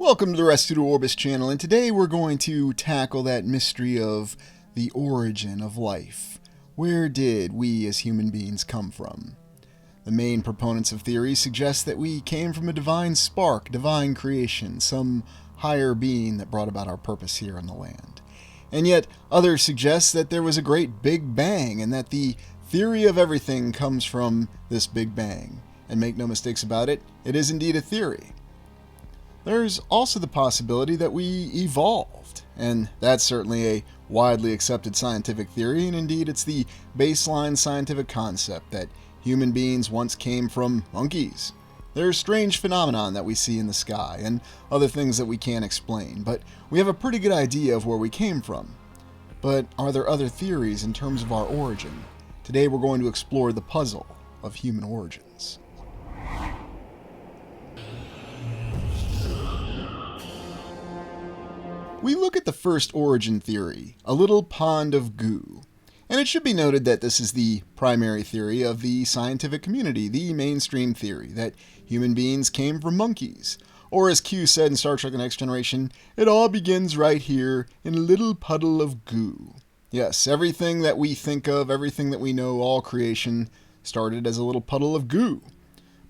Welcome to the Rest to Orbis channel, and today we're going to tackle that mystery of the origin of life. Where did we as human beings come from? The main proponents of theory suggest that we came from a divine spark, divine creation, some higher being that brought about our purpose here on the land. And yet others suggest that there was a great Big Bang and that the theory of everything comes from this Big Bang. And make no mistakes about it, it is indeed a theory. There's also the possibility that we evolved, and that's certainly a widely accepted scientific theory, and indeed it's the baseline scientific concept that human beings once came from monkeys. There's strange phenomenon that we see in the sky, and other things that we can't explain, but we have a pretty good idea of where we came from. But are there other theories in terms of our origin? Today we're going to explore the puzzle of human origins. We look at the first origin theory, a little pond of goo. And it should be noted that this is the primary theory of the scientific community, the mainstream theory, that human beings came from monkeys. Or as Q said in Star Trek The Next Generation, it all begins right here in a little puddle of goo. Yes, everything that we think of, everything that we know, all creation, started as a little puddle of goo.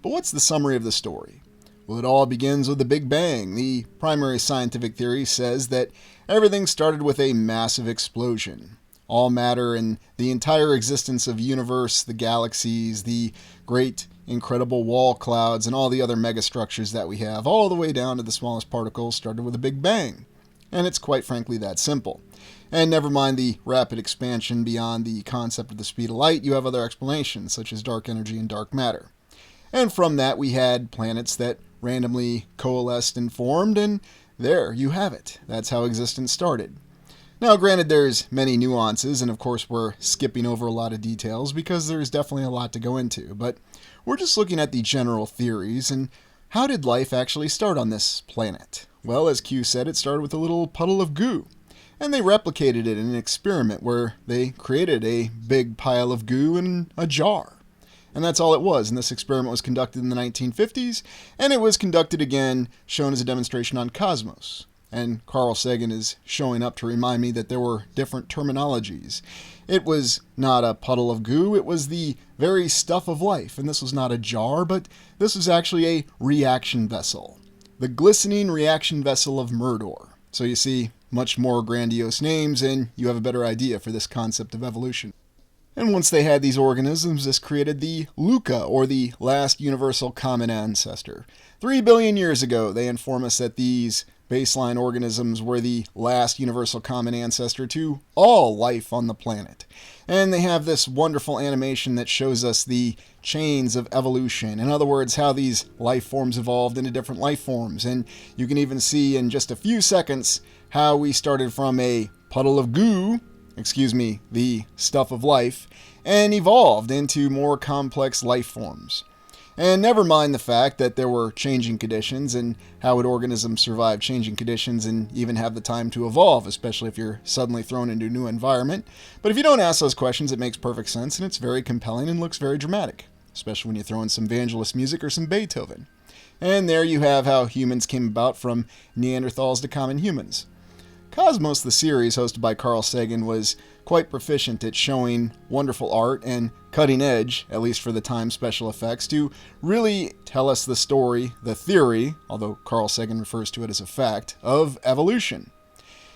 But what's the summary of the story? Well, it all begins with the Big Bang. The primary scientific theory says that everything started with a massive explosion. All matter and the entire existence of the universe, the galaxies, the great incredible wall clouds, and all the other megastructures that we have, all the way down to the smallest particles, started with a Big Bang. And it's quite frankly that simple. And never mind the rapid expansion beyond the concept of the speed of light, you have other explanations, such as dark energy and dark matter. And from that we had planets that randomly coalesced and formed, and there you have it. That's how existence started. Now, granted, there's many nuances, and of course we're skipping over a lot of details because there's definitely a lot to go into, but we're just looking at the general theories, and how did life actually start on this planet? Well, as Q said, it started with a little puddle of goo, and they replicated it in an experiment where they created a big pile of goo in a jar. And that's all it was, and this experiment was conducted in the 1950s, and it was conducted again, shown as a demonstration on Cosmos. And Carl Sagan is showing up to remind me that there were different terminologies. It was not a puddle of goo, it was the very stuff of life, and this was not a jar, but this was actually a reaction vessel. The glistening reaction vessel of Murdor. So you see, much more grandiose names, and you have a better idea for this concept of evolution. And once they had these organisms, this created the Luca, or the last universal common ancestor. 3 billion years ago, they inform us that these baseline organisms were the last universal common ancestor to all life on the planet. And they have this wonderful animation that shows us the chains of evolution. In other words, how these life forms evolved into different life forms. And you can even see in just a few seconds how we started from a puddle of goo, the stuff of life, and evolved into more complex life forms. And never mind the fact that there were changing conditions and how would organisms survive changing conditions and even have the time to evolve, especially if you're suddenly thrown into a new environment. But if you don't ask those questions, it makes perfect sense and it's very compelling and looks very dramatic, especially when you throw in some Vangelis music or some Beethoven. And there you have how humans came about from Neanderthals to common humans. Cosmos, the series hosted by Carl Sagan, was quite proficient at showing wonderful art and cutting edge, at least for the time, special effects to really tell us the story, the theory, although Carl Sagan refers to it as a fact, of evolution.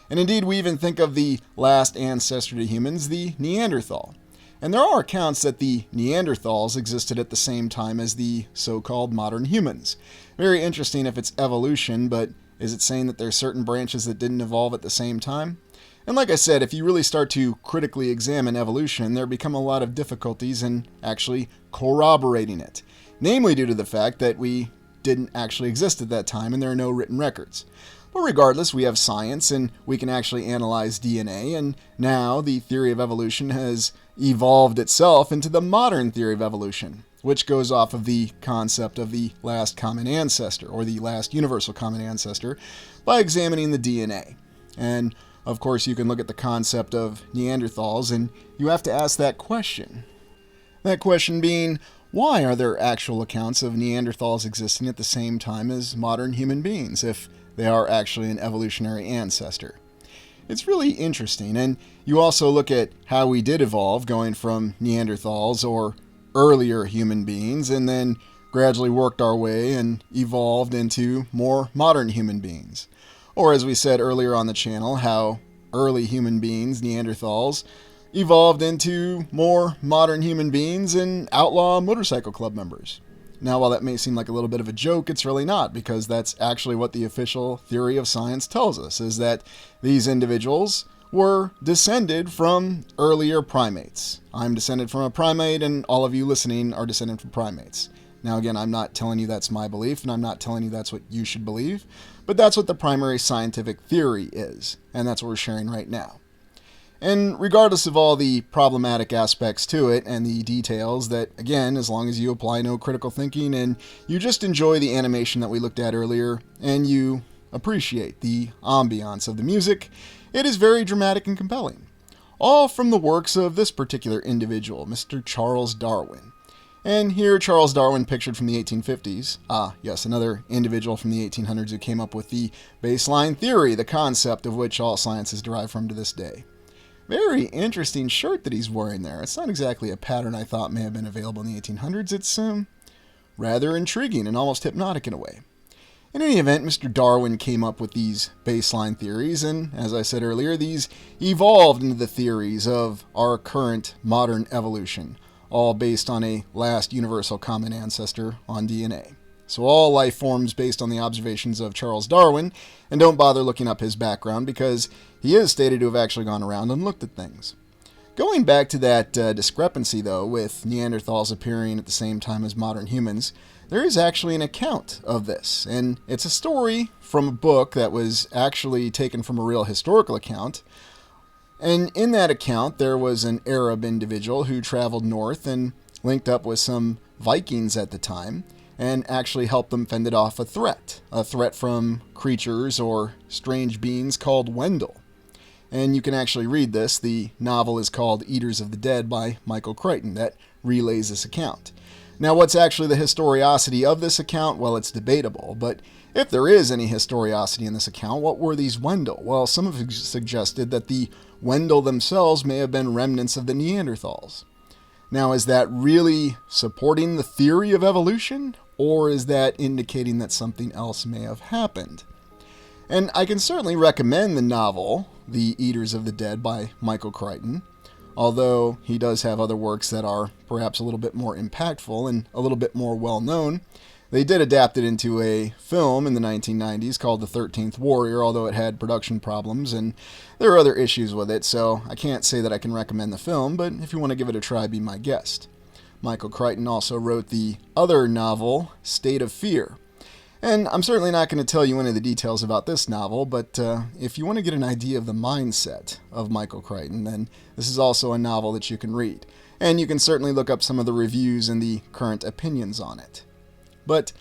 And indeed, we even think of the last ancestor to humans, the Neanderthal. And there are accounts that the Neanderthals existed at the same time as the so-called modern humans. Very interesting if it's evolution, but is it saying that there are certain branches that didn't evolve at the same time? And like I said, if you really start to critically examine evolution, there become a lot of difficulties in actually corroborating it. Namely due to the fact that we didn't actually exist at that time and there are no written records. But regardless, we have science and we can actually analyze DNA, and now the theory of evolution has evolved itself into the modern theory of evolution, which goes off of the concept of the last common ancestor, or the last universal common ancestor, by examining the DNA. And of course, you can look at the concept of Neanderthals, and you have to ask that question. That question being, why are there actual accounts of Neanderthals existing at the same time as modern human beings, if they are actually an evolutionary ancestor. It's really interesting, and you also look at how we did evolve, going from Neanderthals or earlier human beings, and then gradually worked our way and evolved into more modern human beings. Or as we said earlier on the channel, how early human beings, Neanderthals, evolved into more modern human beings and outlaw motorcycle club members. Now, while that may seem like a little bit of a joke, it's really not, because that's actually what the official theory of science tells us, is that these individuals were descended from earlier primates. I'm descended from a primate, and all of you listening are descended from primates. Now, again, I'm not telling you that's my belief, and I'm not telling you that's what you should believe, but that's what the primary scientific theory is, and that's what we're sharing right now. And regardless of all the problematic aspects to it and the details that, again, as long as you apply no critical thinking and you just enjoy the animation that we looked at earlier and you appreciate the ambiance of the music, it is very dramatic and compelling. All from the works of this particular individual, Mr. Charles Darwin. And here Charles Darwin pictured from the 1850s. Yes, another individual from the 1800s who came up with the baseline theory, the concept of which all science is derived from to this day. Very interesting shirt that he's wearing there. It's not exactly a pattern I thought may have been available in the 1800s. It's rather intriguing and almost hypnotic in a way. In any event, Mr. Darwin came up with these baseline theories, and as I said earlier, these evolved into the theories of our current modern evolution, all based on a last universal common ancestor on DNA. So all life forms based on the observations of Charles Darwin, and don't bother looking up his background because he is stated to have actually gone around and looked at things. Going back to that discrepancy, though, with Neanderthals appearing at the same time as modern humans, there is actually an account of this, and it's a story from a book that was actually taken from a real historical account. And in that account, there was an Arab individual who traveled north and linked up with some Vikings at the time, and actually helped them fend off a threat from creatures or strange beings called Wendell. And you can actually read this. The novel is called Eaters of the Dead by Michael Crichton that relays this account. Now, what's actually the historicity of this account? Well, it's debatable, but if there is any historicity in this account, what were these Wendell? Well, some have suggested that the Wendell themselves may have been remnants of the Neanderthals. Now, is that really supporting the theory of evolution, or is that indicating that something else may have happened? And I can certainly recommend the novel, The Eaters of the Dead by Michael Crichton, although he does have other works that are perhaps a little bit more impactful and a little bit more well-known. They did adapt it into a film in the 1990s called The 13th Warrior, although it had production problems and there are other issues with it, so I can't say that I can recommend the film, but if you want to give it a try, be my guest. Michael Crichton also wrote the other novel, State of Fear. And I'm certainly not going to tell you any of the details about this novel, but if you want to get an idea of the mindset of Michael Crichton, then this is also a novel that you can read. And you can certainly look up some of the reviews and the current opinions on it. But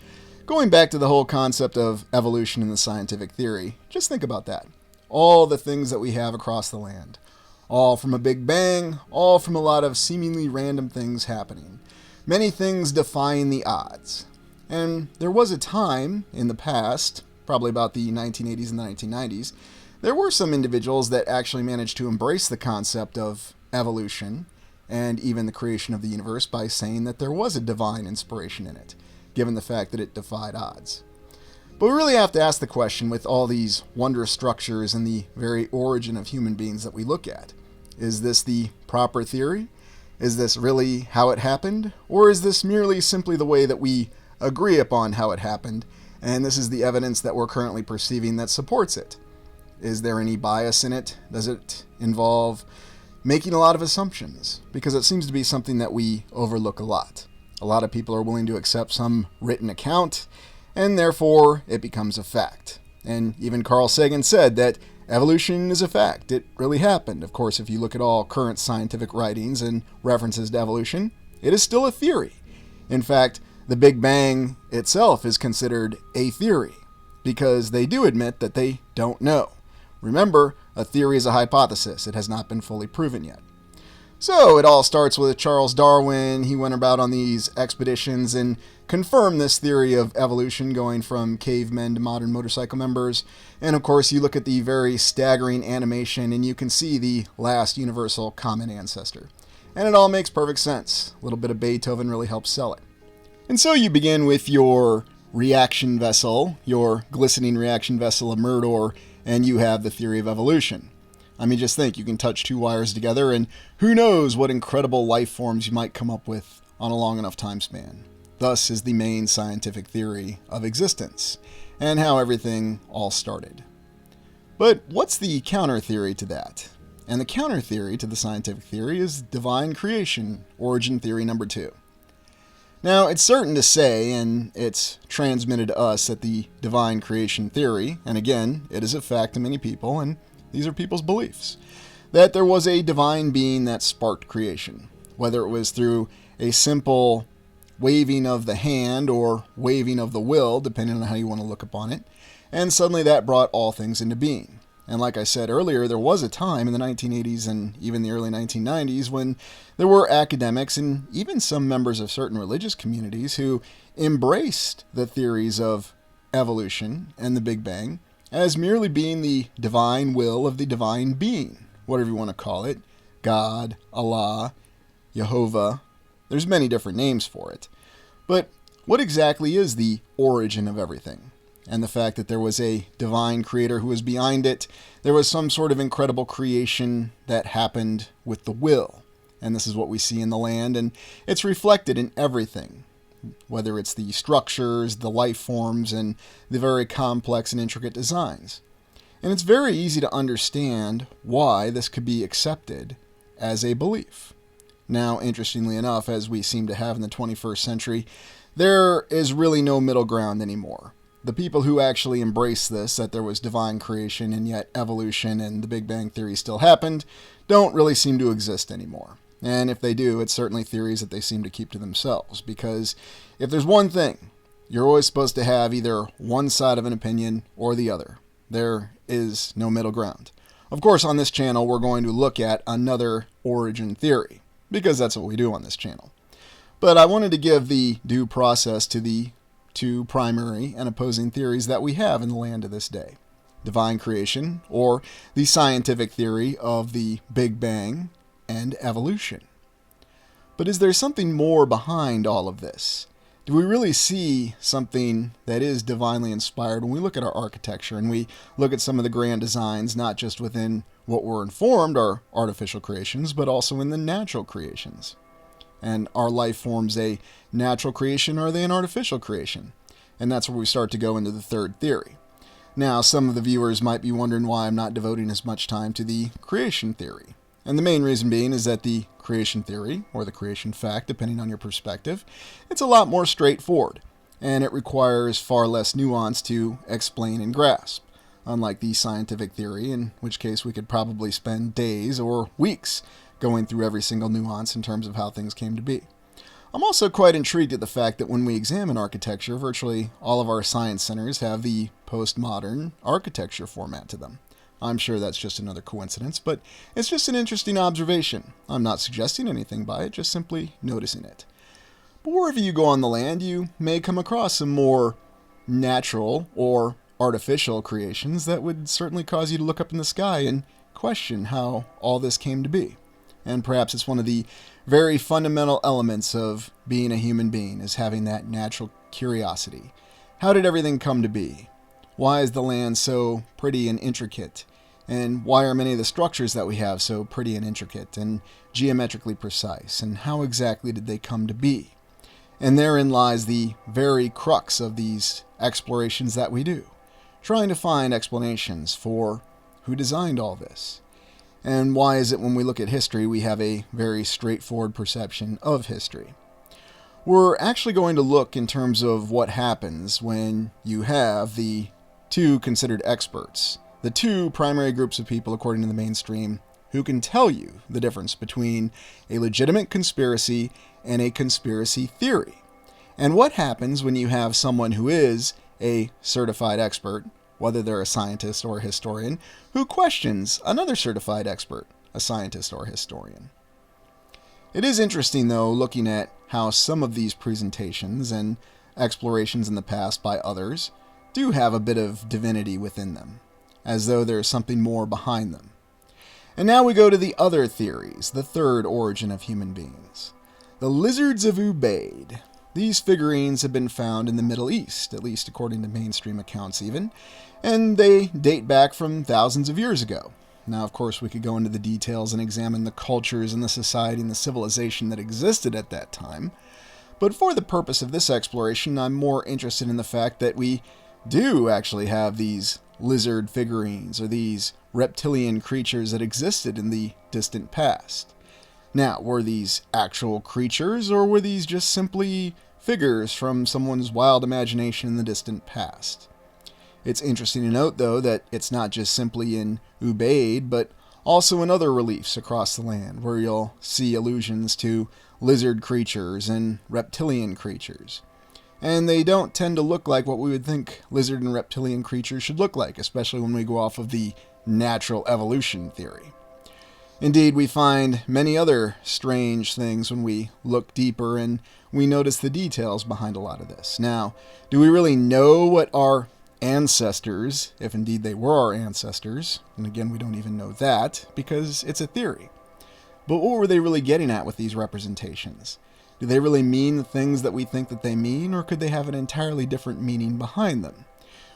going back to the whole concept of evolution in the scientific theory, just think about that. All the things that we have across the land. All from a big bang, all from a lot of seemingly random things happening. Many things defying the odds. And there was a time in the past, probably about the 1980s and the 1990s, there were some individuals that actually managed to embrace the concept of evolution and even the creation of the universe by saying that there was a divine inspiration in it, given the fact that it defied odds. But we really have to ask the question, with all these wondrous structures and the very origin of human beings that we look at, is this the proper theory? Is this really how it happened? Or is this merely simply the way that we agree upon how it happened, and this is the evidence that we're currently perceiving that supports it? Is there any bias in it? Does it involve making a lot of assumptions? Because it seems to be something that we overlook a lot. A lot of people are willing to accept some written account, and therefore it becomes a fact. And even Carl Sagan said that evolution is a fact. It really happened. Of course, if you look at all current scientific writings and references to evolution, it is still a theory. In fact, the Big Bang itself is considered a theory, because they do admit that they don't know. Remember, a theory is a hypothesis. It has not been fully proven yet. So it all starts with Charles Darwin. He went about on these expeditions and confirm this theory of evolution going from cavemen to modern motorcycle members. And of course, you look at the very staggering animation and you can see the last universal common ancestor. And it all makes perfect sense. A little bit of Beethoven really helps sell it. And so you begin with your reaction vessel, your glistening reaction vessel of Murdor, and you have the theory of evolution. I mean, just think, you can touch two wires together and who knows what incredible life forms you might come up with on a long enough time span. Thus is the main scientific theory of existence, and how everything all started. But what's the counter theory to that? And the counter theory to the scientific theory is divine creation, origin theory number 2. Now, it's certain to say, and it's transmitted to us, that the divine creation theory, and again, it is a fact to many people, and these are people's beliefs, that there was a divine being that sparked creation, whether it was through a simple waving of the hand or waving of the will, depending on how you want to look upon it, and suddenly that brought all things into being. And like I said earlier, there was a time in the 1980s and even the early 1990s when there were academics and even some members of certain religious communities who embraced the theories of evolution and the Big Bang as merely being the divine will of the divine being, whatever you want to call it, God, Allah, Jehovah. There's many different names for it. But what exactly is the origin of everything? And the fact that there was a divine creator who was behind it, there was some sort of incredible creation that happened with the will. And this is what we see in the land, and it's reflected in everything, whether it's the structures, the life forms, and the very complex and intricate designs. And it's very easy to understand why this could be accepted as a belief. Now, interestingly enough, as we seem to have in the 21st century, there is really no middle ground anymore. The people who actually embrace this, that there was divine creation and yet evolution and the Big Bang Theory still happened, don't really seem to exist anymore. And if they do, it's certainly theories that they seem to keep to themselves, because if there's one thing, you're always supposed to have either one side of an opinion or the other. There is no middle ground. Of course, on this channel, we're going to look at another origin theory, because that's what we do on this channel. But I wanted to give the due process to the two primary and opposing theories that we have in the land of this day. Divine creation, or the scientific theory of the Big Bang, and evolution. But is there something more behind all of this? Do we really see something that is divinely inspired when we look at our architecture and we look at some of the grand designs, not just within what we're informed are artificial creations, but also in the natural creations? And are life forms a natural creation or are they an artificial creation? And that's where we start to go into the third theory. Now, some of the viewers might be wondering why I'm not devoting as much time to the creation theory. And the main reason being is that the creation theory, or the creation fact, depending on your perspective, it's a lot more straightforward, and it requires far less nuance to explain and grasp, unlike the scientific theory, in which case we could probably spend days or weeks going through every single nuance in terms of how things came to be. I'm also quite intrigued at the fact that when we examine architecture, virtually all of our science centers have the postmodern architecture format to them. I'm sure that's just another coincidence, but it's just an interesting observation. I'm not suggesting anything by it, just simply noticing it. But wherever you go on the land, you may come across some more natural or artificial creations that would certainly cause you to look up in the sky and question how all this came to be. And perhaps it's one of the very fundamental elements of being a human being, is having that natural curiosity. How did everything come to be? Why is the land so pretty and intricate? And why are many of the structures that we have so pretty and intricate and geometrically precise? And how exactly did they come to be? And therein lies the very crux of these explorations that we do, trying to find explanations for who designed all this. And why is it when we look at history, we have a very straightforward perception of history? We're actually going to look in terms of what happens when you have the two considered experts, the two primary groups of people according to the mainstream, who can tell you the difference between a legitimate conspiracy and a conspiracy theory. And what happens when you have someone who is a certified expert, whether they're a scientist or a historian, who questions another certified expert, a scientist or a historian. It is interesting, though, looking at how some of these presentations and explorations in the past by others do have a bit of divinity within them, as though there is something more behind them. And now we go to the other theories, the third origin of human beings. The lizards of Ubaid. These figurines have been found in the Middle East, at least according to mainstream accounts even, and they date back from thousands of years ago. Now, of course, we could go into the details and examine the cultures and the society and the civilization that existed at that time, but for the purpose of this exploration, I'm more interested in the fact that we do actually have these lizard figurines, or these reptilian creatures that existed in the distant past. Now, were these actual creatures, or were these just simply figures from someone's wild imagination in the distant past? It's interesting to note, though, that it's not just simply in Ubaid, but also in other reliefs across the land, where you'll see allusions to lizard creatures and reptilian creatures. And they don't tend to look like what we would think lizard and reptilian creatures should look like, especially when we go off of the natural evolution theory. Indeed, we find many other strange things when we look deeper and we notice the details behind a lot of this. Now, do we really know what our ancestors, if indeed they were our ancestors, and again, we don't even know that because it's a theory, but what were they really getting at with these representations? Do they really mean the things that we think that they mean, or could they have an entirely different meaning behind them?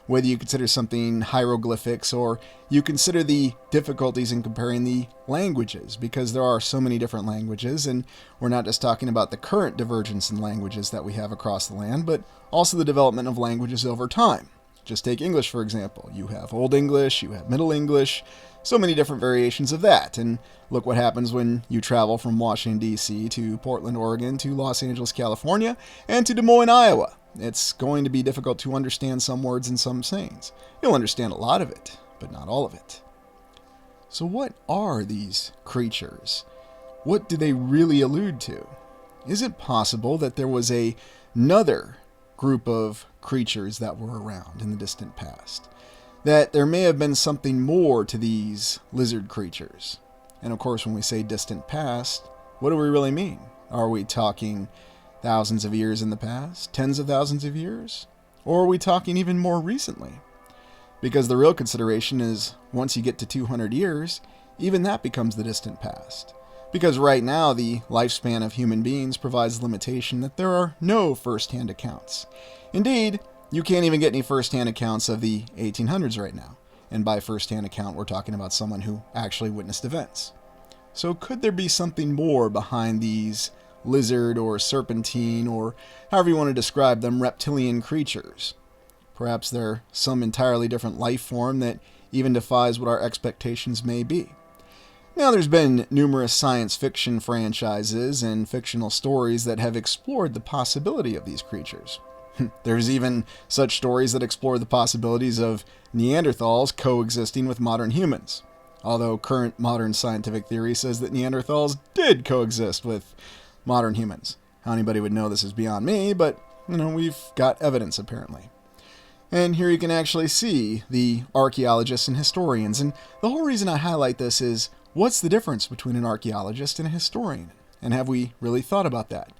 Whether you consider something hieroglyphics, or you consider the difficulties in comparing the languages, because there are so many different languages, and we're not just talking about the current divergence in languages that we have across the land, but also the development of languages over time. Just take English, for example. You have Old English, you have Middle English, so many different variations of that. And look what happens when you travel from Washington, D.C. to Portland, Oregon, to Los Angeles, California, and to Des Moines, Iowa. It's going to be difficult to understand some words and some sayings. You'll understand a lot of it, but not all of it. So what are these creatures? What do they really allude to? Is it possible that there was another group of creatures that were around in the distant past? That there may have been something more to these lizard creatures? And of course, when we say distant past, what do we really mean? Are we talking thousands of years in the past? Tens of thousands of years? Or are we talking even more recently? Because the real consideration is, once you get to 200 years, even that becomes the distant past. Because right now, the lifespan of human beings provides the limitation that there are no first-hand accounts. Indeed, you can't even get any first-hand accounts of the 1800s right now. And by first-hand account, we're talking about someone who actually witnessed events. So could there be something more behind these lizard or serpentine, or however you want to describe them, reptilian creatures? Perhaps they're some entirely different life form that even defies what our expectations may be. Now, there's been numerous science fiction franchises and fictional stories that have explored the possibility of these creatures. There's even such stories that explore the possibilities of Neanderthals coexisting with modern humans. Although current modern scientific theory says that Neanderthals did coexist with modern humans. How anybody would know this is beyond me, but, we've got evidence apparently. And here you can actually see the archaeologists and historians. And the whole reason I highlight this is, what's the difference between an archaeologist and a historian? And have we really thought about that?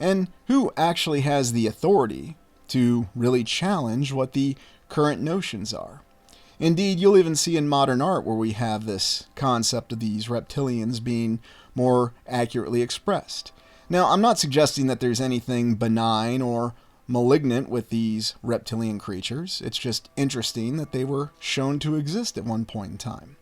And who actually has the authority to really challenge what the current notions are? Indeed, you'll even see in modern art where we have this concept of these reptilians being more accurately expressed. Now, I'm not suggesting that there's anything benign or malignant with these reptilian creatures. It's just interesting that they were shown to exist at one point in time.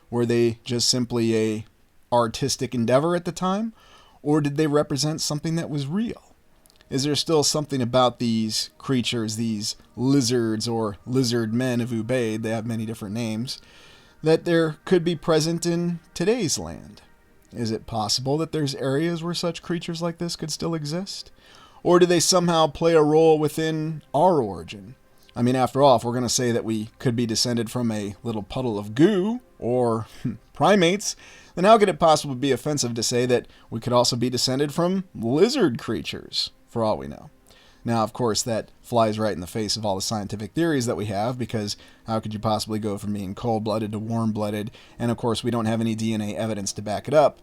Were they just simply a artistic endeavor at the time, or did they represent something that was real? Is there still something about these creatures, these lizards or lizard men of Ubaid, they have many different names, that there could be present in today's land? Is it possible that there's areas where such creatures like this could still exist? Or do they somehow play a role within our origin? I mean, after all, if we're going to say that we could be descended from a little puddle of goo, or primates, then how could it possibly be offensive to say that we could also be descended from lizard creatures, for all we know? Now, of course, that flies right in the face of all the scientific theories that we have, because how could you possibly go from being cold-blooded to warm-blooded? And of course, we don't have any DNA evidence to back it up.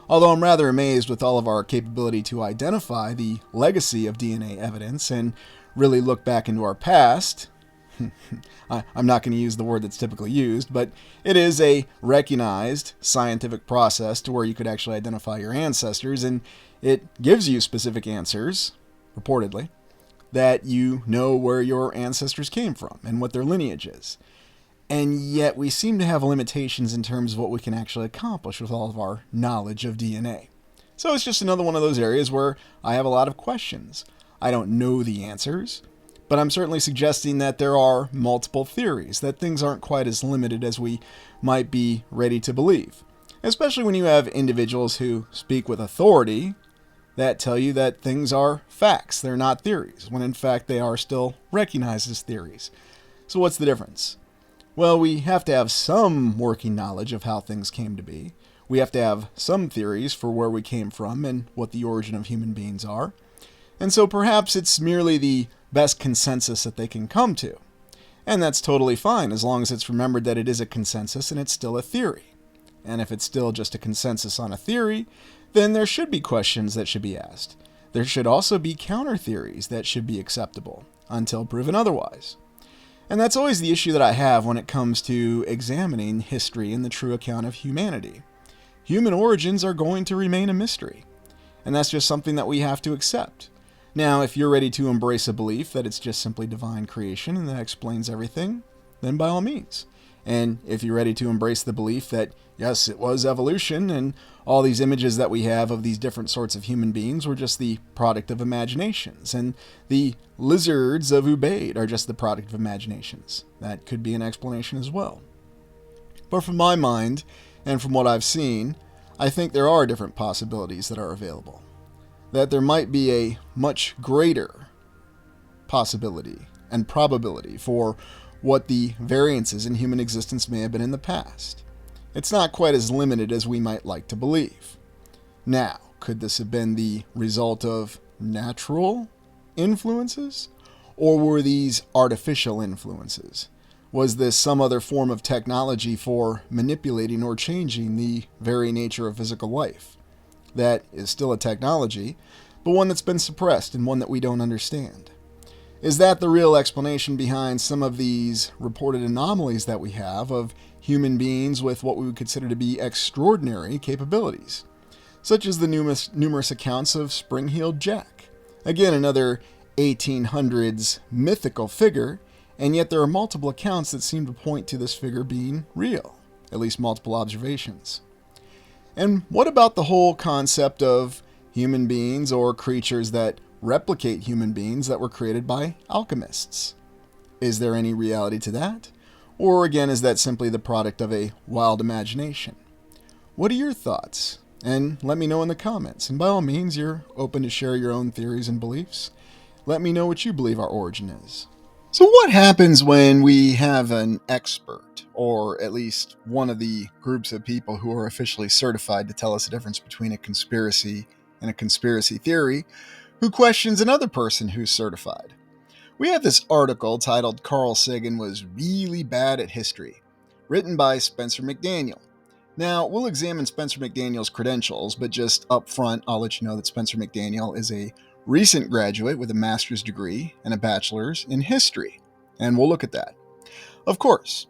Although I'm rather amazed with all of our capability to identify the legacy of DNA evidence and really look back into our past, I'm not going to use the word that's typically used, but it is a recognized scientific process to where you could actually identify your ancestors, and it gives you specific answers, reportedly, that you know where your ancestors came from and what their lineage is. And yet we seem to have limitations in terms of what we can actually accomplish with all of our knowledge of DNA. So it's just another one of those areas where I have a lot of questions. I don't know the answers, but I'm certainly suggesting that there are multiple theories, that things aren't quite as limited as we might be ready to believe. Especially when you have individuals who speak with authority that tell you that things are facts, they're not theories, when in fact they are still recognized as theories. So what's the difference? Well, we have to have some working knowledge of how things came to be. We have to have some theories for where we came from and what the origin of human beings are. And so perhaps it's merely the best consensus that they can come to. And that's totally fine as long as it's remembered that it is a consensus and it's still a theory. And if it's still just a consensus on a theory, then there should be questions that should be asked. There should also be counter theories that should be acceptable until proven otherwise. And that's always the issue that I have when it comes to examining history and the true account of humanity. Human origins are going to remain a mystery. And that's just something that we have to accept. Now, if you're ready to embrace a belief that it's just simply divine creation and that explains everything, then by all means. And if you're ready to embrace the belief that, yes, it was evolution and all these images that we have of these different sorts of human beings were just the product of imaginations, and the lizards of Ubaid are just the product of imaginations, that could be an explanation as well. But from my mind, and from what I've seen, I think there are different possibilities that are available. That there might be a much greater possibility and probability for what the variances in human existence may have been in the past. It's not quite as limited as we might like to believe. Now, could this have been the result of natural influences? Or were these artificial influences? Was this some other form of technology for manipulating or changing the very nature of physical life? That is still a technology, but one that's been suppressed and one that we don't understand. Is that the real explanation behind some of these reported anomalies that we have of human beings with what we would consider to be extraordinary capabilities, such as the numerous accounts of Spring-Heeled Jack? Again, another 1800s mythical figure, and yet there are multiple accounts that seem to point to this figure being real, at least multiple observations. And what about the whole concept of human beings or creatures that replicate human beings that were created by alchemists? Is there any reality to that? Or again, is that simply the product of a wild imagination? What are your thoughts? And let me know in the comments. And by all means, you're open to share your own theories and beliefs. Let me know what you believe our origin is. So what happens when we have an expert, or at least one of the groups of people who are officially certified to tell us the difference between a conspiracy and a conspiracy theory, who questions another person who's certified? We have this article titled "Carl Sagan Was Really Bad at History," written by Spencer McDaniel. Now, we'll examine Spencer McDaniel's credentials, but just up front, I'll let you know that Spencer McDaniel is a recent graduate with a master's degree and a bachelor's in history, and we'll look at that. Of course,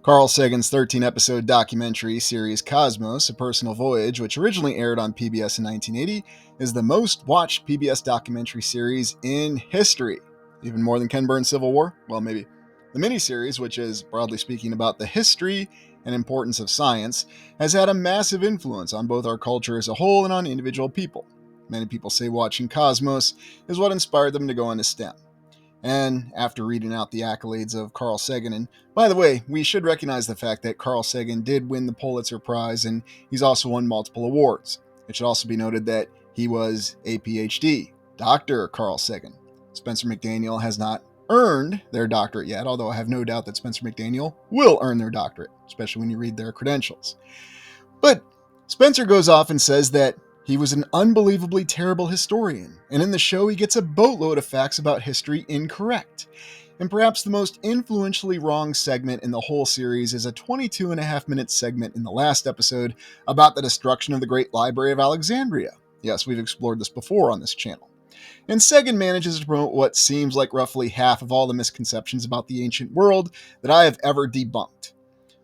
Carl Sagan's 13-episode documentary series Cosmos, A Personal Voyage, which originally aired on PBS in 1980, is the most watched PBS documentary series in history. Even more than Ken Burns' Civil War? Well, maybe. The miniseries, which is broadly speaking about the history and importance of science, has had a massive influence on both our culture as a whole and on individual people. Many people say watching Cosmos is what inspired them to go into STEM. And after reading out the accolades of Carl Sagan, and by the way, we should recognize the fact that Carl Sagan did win the Pulitzer Prize, and he's also won multiple awards. It should also be noted that he was a PhD, Dr. Carl Sagan. Spencer McDaniel has not earned their doctorate yet, although I have no doubt that Spencer McDaniel will earn their doctorate, especially when you read their credentials. But Spencer goes off and says that he was an unbelievably terrible historian, and in the show he gets a boatload of facts about history incorrect. And perhaps the most influentially wrong segment in the whole series is a 22.5-minute segment in the last episode about the destruction of the Great Library of Alexandria. Yes, we've explored this before on this channel. And Sagan manages to promote what seems like roughly half of all the misconceptions about the ancient world that I have ever debunked.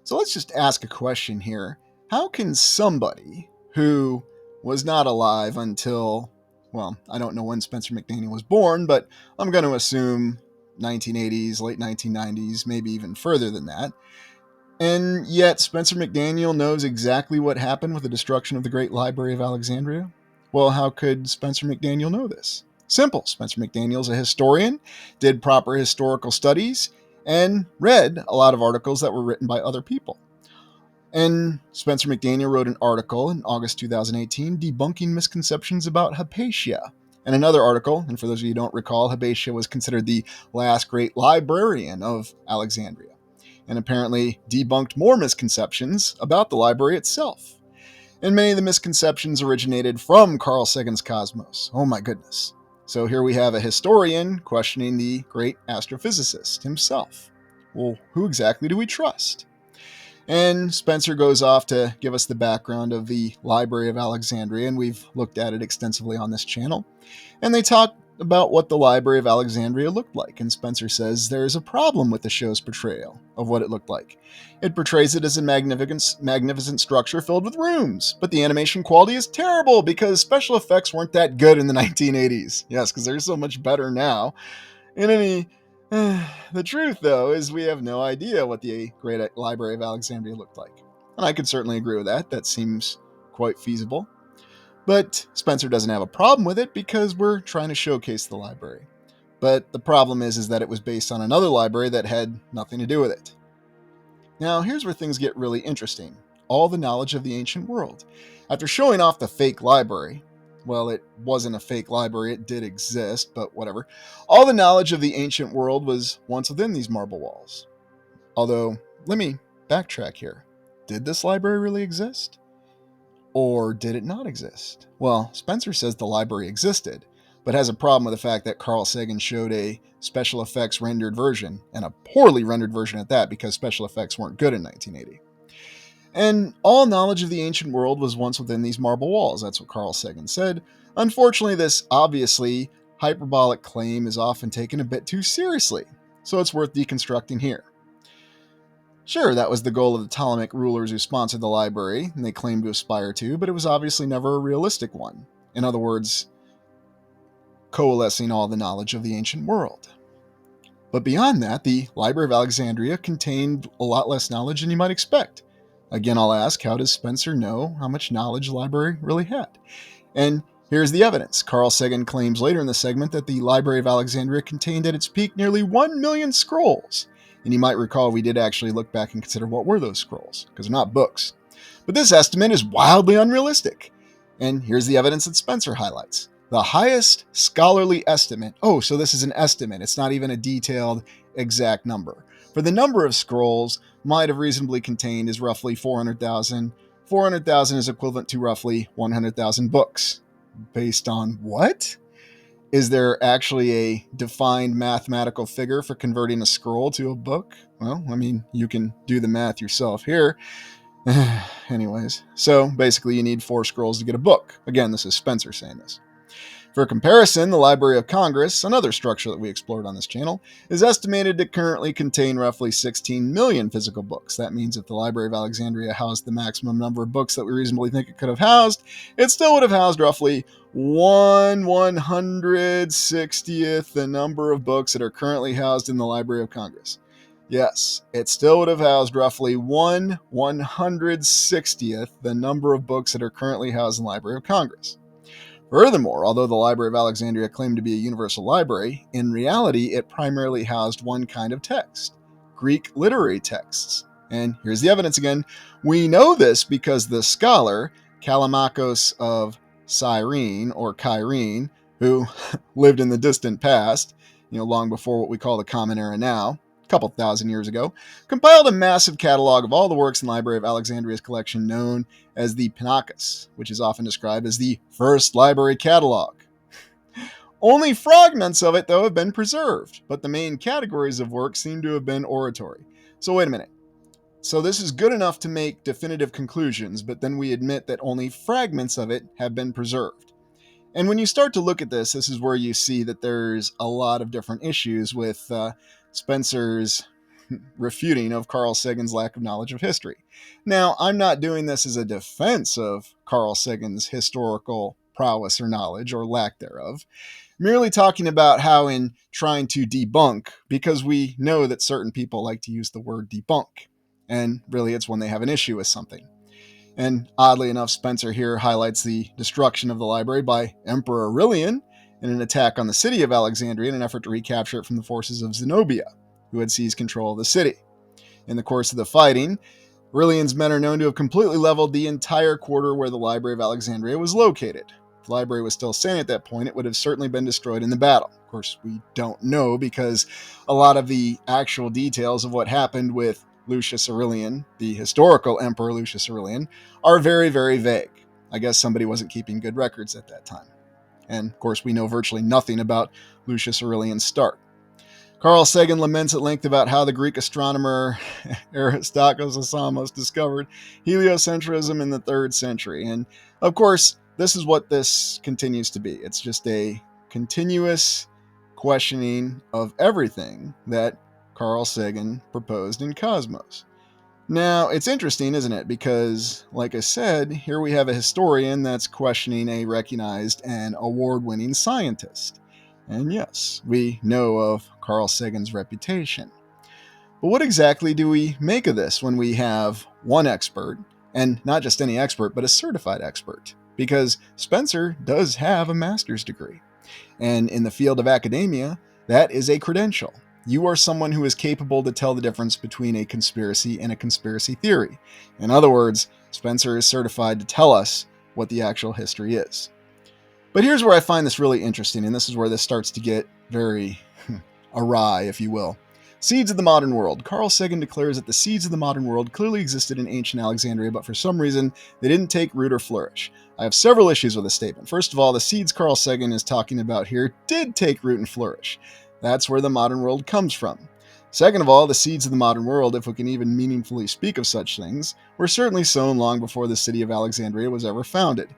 So let's just ask a question here. How can somebody who was not alive until, well, I don't know when Spencer McDaniel was born, but I'm going to assume 1980s, late 1990s, maybe even further than that, and yet Spencer McDaniel knows exactly what happened with the destruction of the Great Library of Alexandria? Well, how could Spencer McDaniel know this? Simple. Spencer McDaniel's a historian, did proper historical studies, and read a lot of articles that were written by other people. And Spencer McDaniel wrote an article in August 2018 debunking misconceptions about Hypatia. And another article, and for those of you who don't recall, Hypatia was considered the last great librarian of Alexandria, and apparently debunked more misconceptions about the library itself. And many of the misconceptions originated from Carl Sagan's Cosmos. Oh my goodness. So here we have a historian questioning the great astrophysicist himself. Well, who exactly do we trust? And Spencer goes off to give us the background of the Library of Alexandria, and we've looked at it extensively on this channel. And they talk about what the Library of Alexandria looked like, and Spencer says there is a problem with the show's portrayal of what it looked like. It portrays it as a magnificent structure filled with rooms, but the animation quality is terrible because special effects weren't that good in the 1980s. Yes, because they're so much better now. The truth, though, is we have no idea what the Great Library of Alexandria looked like. And I could certainly agree with that. That seems quite feasible. But Spencer doesn't have a problem with it because we're trying to showcase the library. But the problem is that it was based on another library that had nothing to do with it. Now, here's where things get really interesting. All the knowledge of the ancient world. After showing off the fake library, well, it wasn't a fake library, it did exist, but whatever. All the knowledge of the ancient world was once within these marble walls. Although, let me backtrack here. Did this library really exist? Or did it not exist? Well, Spencer says the library existed, but has a problem with the fact that Carl Sagan showed a special effects rendered version, and a poorly rendered version at that because special effects weren't good in 1980. And all knowledge of the ancient world was once within these marble walls. That's what Carl Sagan said. Unfortunately, this obviously hyperbolic claim is often taken a bit too seriously, so it's worth deconstructing here. Sure, that was the goal of the Ptolemaic rulers who sponsored the library, and they claimed to aspire to, but it was obviously never a realistic one. In other words, coalescing all the knowledge of the ancient world. But beyond that, the Library of Alexandria contained a lot less knowledge than you might expect. Again, I'll ask, how does Spencer know how much knowledge the library really had? And here's the evidence. Carl Sagan claims later in the segment that the Library of Alexandria contained at its peak nearly 1 million scrolls. And you might recall we did actually look back and consider what were those scrolls, because they're not books. But this estimate is wildly unrealistic. And here's the evidence that Spencer highlights. The highest scholarly estimate, so this is an estimate, it's not even a detailed exact number, for the number of scrolls might have reasonably contained is roughly 400,000. 400,000 is equivalent to roughly 100,000 books. Based on what? Is there actually a defined mathematical figure for converting a scroll to a book? Well, I mean, you can do the math yourself here. Anyways, so basically you need 4 scrolls to get a book. Again, this is Spencer saying this. For comparison, the Library of Congress, another structure that we explored on this channel, is estimated to currently contain roughly 16 million physical books. That means if the Library of Alexandria housed the maximum number of books that we reasonably think it could have housed, it still would have housed roughly 1/160th the number of books that are currently housed in the Library of Congress. Yes, it still would have housed roughly 1/160th the number of books that are currently housed in the Library of Congress. Furthermore, although the Library of Alexandria claimed to be a universal library, in reality it primarily housed one kind of text, Greek literary texts. And here's the evidence again. We know this because the scholar, Callimachus of Cyrene, or Kyrene, who lived in the distant past, long before what we call the Common Era now, a couple thousand years ago, compiled a massive catalog of all the works in the Library of Alexandria's collection known as the Pinakos, which is often described as the first library catalog. Only fragments of it, though, have been preserved, but the main categories of work seem to have been oratory. So wait a minute. So this is good enough to make definitive conclusions, but then we admit that only fragments of it have been preserved. And when you start to look at this, this is where you see that there's a lot of different issues with Spencer's refuting of Carl Sagan's lack of knowledge of history. Now, I'm not doing this as a defense of Carl Sagan's historical prowess or knowledge or lack thereof, merely talking about how in trying to debunk, because we know that certain people like to use the word debunk, and really it's when they have an issue with something. And oddly enough, Spencer here highlights the destruction of the library by Emperor Aurelian in an attack on the city of Alexandria in an effort to recapture it from the forces of Zenobia, who had seized control of the city. In the course of the fighting, Aurelian's men are known to have completely leveled the entire quarter where the Library of Alexandria was located. If the library was still standing at that point, it would have certainly been destroyed in the battle. Of course, we don't know because a lot of the actual details of what happened with Lucius Aurelian, the historical Emperor Lucius Aurelian, are very, very vague. I guess somebody wasn't keeping good records at that time. And of course, we know virtually nothing about Lucius Aurelian's start. Carl Sagan laments at length about how the Greek astronomer Aristarchus of Samos discovered heliocentrism in the 3rd century. And of course, this is what this continues to be. It's just a continuous questioning of everything that Carl Sagan proposed in Cosmos. Now, it's interesting, isn't it? Because, like I said, here we have a historian that's questioning a recognized and award-winning scientist. And yes, we know of Carl Sagan's reputation. But what exactly do we make of this when we have one expert, and not just any expert, but a certified expert? Because Spencer does have a master's degree. And in the field of academia, that is a credential. You are someone who is capable to tell the difference between a conspiracy and a conspiracy theory. In other words, Spencer is certified to tell us what the actual history is. But here's where I find this really interesting, and this is where this starts to get very awry, if you will. Seeds of the modern world. Carl Sagan declares that the seeds of the modern world clearly existed in ancient Alexandria, but for some reason, they didn't take root or flourish. I have several issues with this statement. First of all, the seeds Carl Sagan is talking about here did take root and flourish. That's where the modern world comes from. Second of all, the seeds of the modern world, if we can even meaningfully speak of such things, were certainly sown long before the city of Alexandria was ever founded.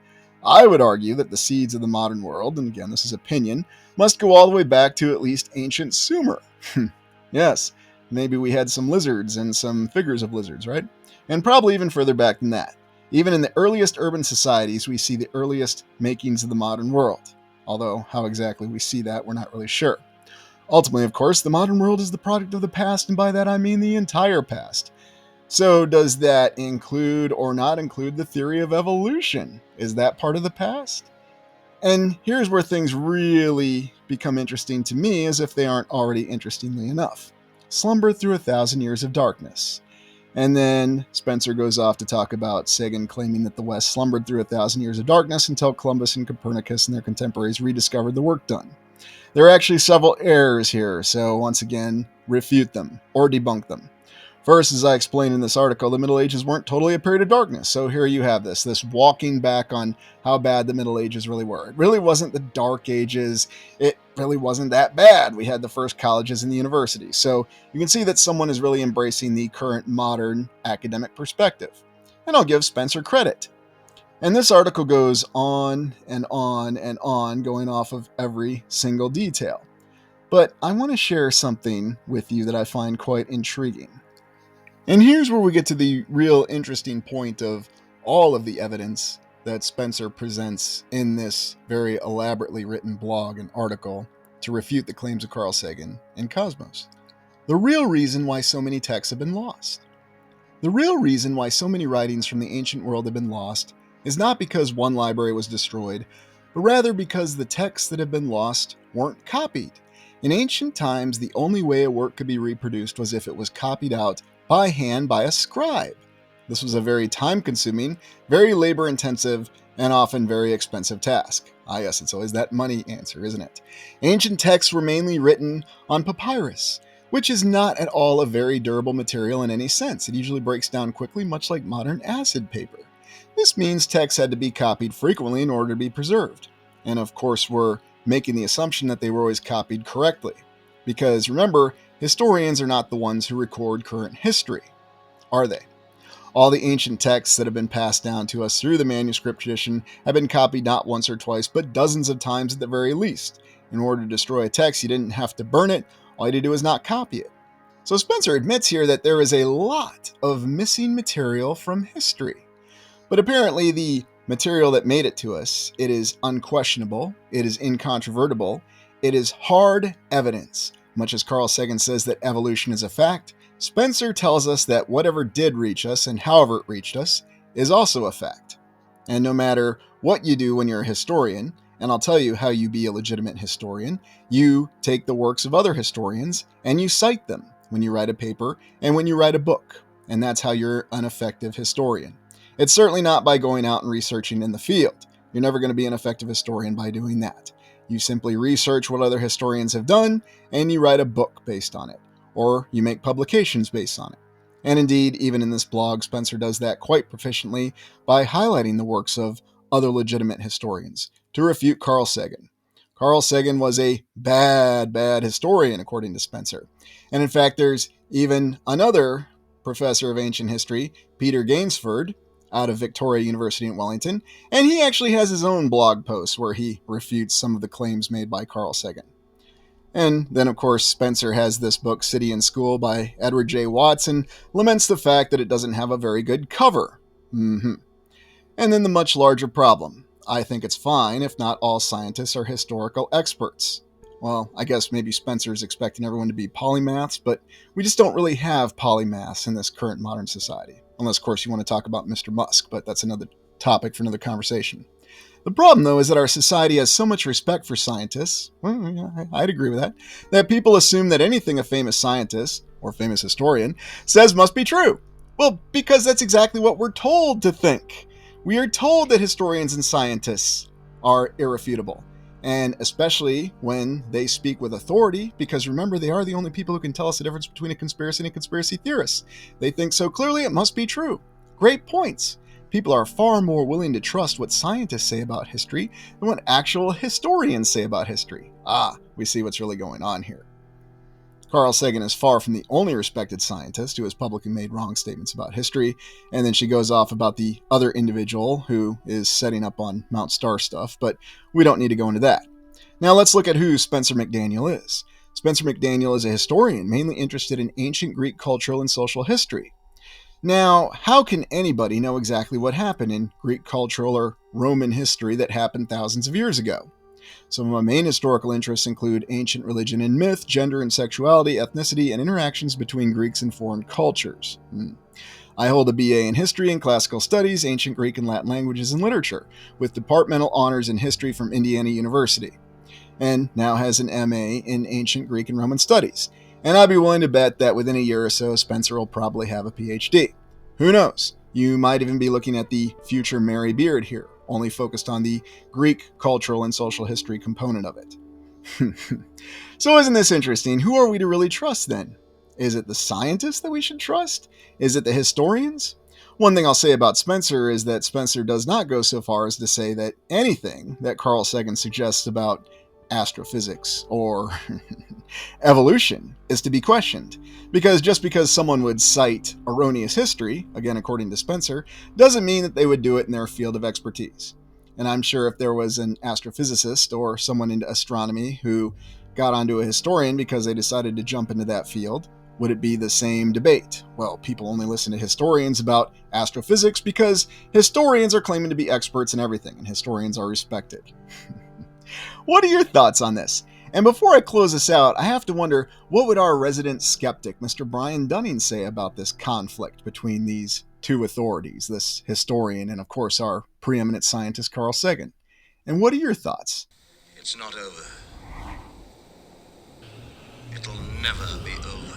I would argue that the seeds of the modern world, and again this is opinion, must go all the way back to at least ancient Sumer. Yes, maybe we had some lizards and some figures of lizards, right? And probably even further back than that. Even in the earliest urban societies, we see the earliest makings of the modern world. Although how exactly we see that, we're not really sure. Ultimately, of course, the modern world is the product of the past, and by that I mean the entire past. So does that include or not include the theory of evolution? Is that part of the past? And here's where things really become interesting to me, as if they aren't already interestingly enough. Slumber through 1,000 years of darkness. And then Spencer goes off to talk about Sagan claiming that the West slumbered through 1,000 years of darkness until Columbus and Copernicus and their contemporaries rediscovered the work done. There are actually several errors here, so once again, refute them or debunk them. First, as I explained in this article, the Middle Ages weren't totally a period of darkness. So here you have this walking back on how bad the Middle Ages really were. It really wasn't the Dark Ages. It really wasn't that bad. We had the first colleges and the universities. So you can see that someone is really embracing the current modern academic perspective. And I'll give Spencer credit. And this article goes on and on and on, going off of every single detail. But I want to share something with you that I find quite intriguing. And here's where we get to the real interesting point of all of the evidence that Spencer presents in this very elaborately written blog and article to refute the claims of Carl Sagan and Cosmos. The real reason why so many texts have been lost. The real reason why so many writings from the ancient world have been lost is not because one library was destroyed, but rather because the texts that have been lost weren't copied. In ancient times, the only way a work could be reproduced was if it was copied out by hand by a scribe. This was a very time-consuming, very labor-intensive, and often very expensive task. Ah yes, it's always that money answer, isn't it? Ancient texts were mainly written on papyrus, which is not at all a very durable material in any sense. It usually breaks down quickly, much like modern acid paper. This means texts had to be copied frequently in order to be preserved. And of course, we're making the assumption that they were always copied correctly. Because remember, historians are not the ones who record current history, are they? All the ancient texts that have been passed down to us through the manuscript tradition have been copied not once or twice, but dozens of times at the very least. In order to destroy a text, you didn't have to burn it, all you had to do was not copy it. So Spencer admits here that there is a lot of missing material from history. But apparently the material that made it to us, it is unquestionable, it is incontrovertible, it is hard evidence. Much as Carl Sagan says that evolution is a fact, Spencer tells us that whatever did reach us and however it reached us is also a fact. And no matter what you do when you're a historian, and I'll tell you how you be a legitimate historian, you take the works of other historians and you cite them when you write a paper and when you write a book. And that's how you're an effective historian. It's certainly not by going out and researching in the field. You're never going to be an effective historian by doing that. You simply research what other historians have done and you write a book based on it, or you make publications based on it. And indeed, even in this blog, Spencer does that quite proficiently by highlighting the works of other legitimate historians to refute Carl Sagan. Carl Sagan was a bad historian, according to Spencer. And in fact, there's even another professor of ancient history, Peter Gainsford, out of Victoria University in Wellington, and he actually has his own blog post where he refutes some of the claims made by Carl Sagan. And then, of course, Spencer has this book, City and School, by Edward J. Watson, laments the fact that it doesn't have a very good cover. And then the much larger problem. I think it's fine if not all scientists are historical experts. Well, I guess maybe Spencer's expecting everyone to be polymaths, but we just don't really have polymaths in this current modern society. Unless, of course, you want to talk about Mr. Musk, but that's another topic for another conversation. The problem, though, is that our society has so much respect for scientists, I'd agree with that, that people assume that anything a famous scientist, or famous historian, says must be true. Well, because that's exactly what we're told to think. We are told that historians and scientists are irrefutable, and especially when they speak with authority, because remember, they are the only people who can tell us the difference between a conspiracy and a conspiracy theorist. They think so clearly it must be true. Great points. People are far more willing to trust what scientists say about history than what actual historians say about history. We see what's really going on here. Carl Sagan is far from the only respected scientist who has publicly made wrong statements about history, and then she goes off about the other individual who is setting up on Mount Star stuff, but we don't need to go into that. Now let's look at who Spencer McDaniel is. Spencer McDaniel is a historian mainly interested in ancient Greek cultural and social history. Now, how can anybody know exactly what happened in Greek cultural or Roman history that happened thousands of years ago? Some of my main historical interests include ancient religion and myth, gender and sexuality, ethnicity, and interactions between Greeks and foreign cultures. I hold a BA in History and Classical Studies, Ancient Greek and Latin Languages and Literature, with departmental honors in History from Indiana University, and now has an MA in Ancient Greek and Roman Studies. And I'd be willing to bet that within a year or so, Spencer will probably have a PhD. Who knows? You might even be looking at the future Mary Beard here, only focused on the Greek cultural and social history component of it. So isn't this interesting? Who are we to really trust then? Is it the scientists that we should trust? Is it the historians? One thing I'll say about Spencer is that Spencer does not go so far as to say that anything that Carl Sagan suggests about astrophysics or evolution is to be questioned. Because just because someone would cite erroneous history, again according to Spencer, doesn't mean that they would do it in their field of expertise. And I'm sure if there was an astrophysicist or someone into astronomy who got onto a historian because they decided to jump into that field, would it be the same debate? Well, people only listen to historians about astrophysics because historians are claiming to be experts in everything, and historians are respected. What are your thoughts on this? And before I close this out, I have to wonder, what would our resident skeptic, Mr. Brian Dunning, say about this conflict between these two authorities, this historian and, of course, our preeminent scientist, Carl Sagan? And what are your thoughts? It's not over. It'll never be over.